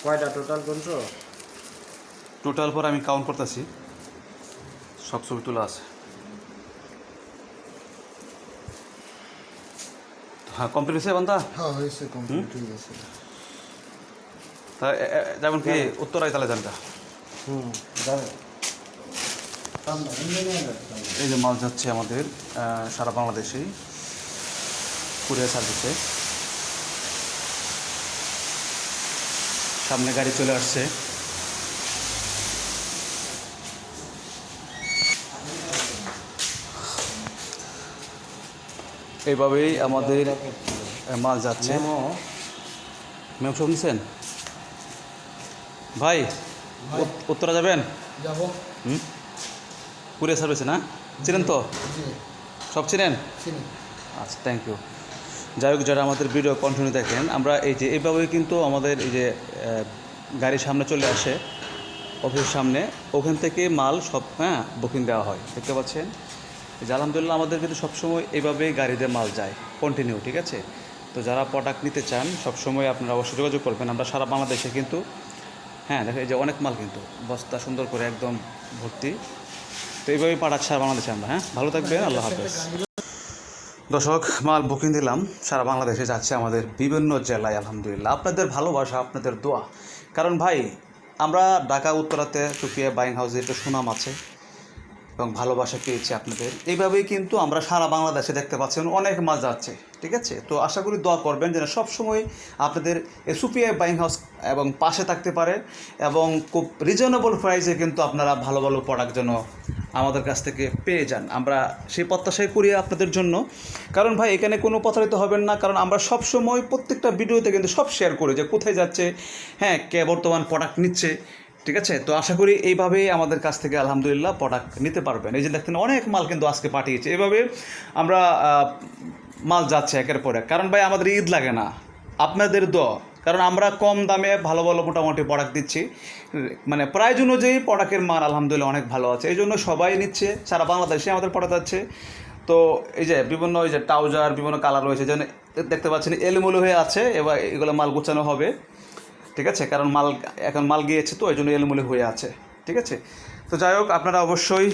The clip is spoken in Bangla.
কয়টা টোটাল কোনছো? টোটাল পর আমি কাউন্ট করতেছি, সব ছবি তোলা আছে। হ্যাঁ, কমপ্লিট হয়েছে বান্দা? হ্যাঁ হয়েছে, কমপ্লিট হয়ে গেছে। তা যেমন কি উত্তরায় তাহলে জানটা যাবে। এই যে মাল যাচ্ছে আমাদের সারা বাংলাদেশেই কুরিয়ার সার্ভিসে। সামনে গাড়ি চলে আসছে। এইভাবেই আমাদের মাল যাচ্ছে। ম্যাম সব নিছেন ভাই? উত্তরা যাবেন? যাবো। কুরিয়ার সার্ভিসে না? চিনেন তো? সব চিনেন? আচ্ছা, থ্যাংক ইউ। যাই হোক, যারা আমাদের ভিডিও কন্টিনিউ দেখেন, আমরা এই যে এইভাবেই কিন্তু আমাদের এই যে গাড়ির সামনে চলে আসে, অফিসের সামনে, ওখান থেকে মাল সব বুকিং দেওয়া হয়। দেখতে পাচ্ছেন যে আলহামদুলিল্লাহ আমাদের কিন্তু সবসময় এইভাবেই গাড়িতে মাল যায় কন্টিনিউ, ঠিক আছে? তো যারা প্রোডাক্ট নিতে চান সবসময় আপনারা অবশ্যই যোগাযোগ করবেন। আমরা সারা বাংলাদেশে কিন্তু দেখেন এই যে অনেক মাল কিন্তু বস্তা সুন্দর করে একদম ভর্তি। তো এইভাবেই পাঠাচ্ছি সারা বাংলাদেশে আমরা। ভালো থাকবেন, আল্লাহ হাফেজ। দর্শক, মাল বুকিং দিলাম, সারা বাংলাদেশে যাচ্ছে আমাদের বিভিন্ন জেলায়। আলহামদুলিল্লাহ আপনাদের ভালোবাসা, আপনাদের দোয়া। কারণ ভাই, আমরা ঢাকা উত্তরাতে সুফিয়া বাইং হাউসে একটু সুনাম আছে এবং ভালোবাসা পেয়েছি আপনাদের। এইভাবেই কিন্তু আমরা সারা বাংলাদেশে দেখতে পাচ্ছেন অনেক মাল যাচ্ছে, ঠিক আছে? তো আশা করি দোয়া করবেন যেন সবসময় আপনাদের এই সুফিয়া বাইং হাউস এবং পাশে থাকতে পারে এবং খুব রিজনেবল প্রাইসে কিন্তু আপনারা ভালো ভালো প্রোডাক্ট যেন আমাদের কাছ থেকে পেয়ে যান। আমরা সেই প্রত্যাশাই করি আপনাদের জন্য। কারণ ভাই, এখানে কোনো প্রতারিত হবেন না, কারণ আমরা সবসময় প্রত্যেকটা ভিডিওতে কিন্তু সব শেয়ার করি যে কোথায় যাচ্ছে, কে বর্তমান প্রোডাক্ট নিচ্ছে, ঠিক আছে? তো আশা করি এইভাবেই আমাদের কাছ থেকে আলহামদুলিল্লাহ প্রোডাক্ট নিতে পারবেন। এই যে দেখতেন অনেক মাল কিন্তু আজকে পাঠিয়েছে। এভাবে আমরা মাল যাচ্ছে একের পর এক। কারণ ভাই, আমাদের ঈদ লাগে না, আপনাদের দোয়া। কারণ আমরা কম দামে ভালো ভালো মোটামুটি প্রোডাক্ট দিচ্ছি, মানে প্রাইস অনুযায়ী প্রোডাক্টের মান আলহামদুলিল্লাহ অনেক ভালো আছে। এই জন্য সবাই নিচ্ছে, সারা বাংলাদেশে আমাদের প্রোডাক্ট যাচ্ছে। তো এই যে বিভিন্ন ওই যে ট্রাউজার বিভিন্ন কালার রয়েছে, যেন দেখতে পাচ্ছেন এলোমেলো হয়ে আছে। এবার এগুলো মাল গোছানো হবে, ঠিক আছে? কারণ এখন মাল গিয়েছে তো এই জন্য এলোমেলো হয়ে আছে, ঠিক আছে? তো যাই হোক, আপনারা অবশ্যই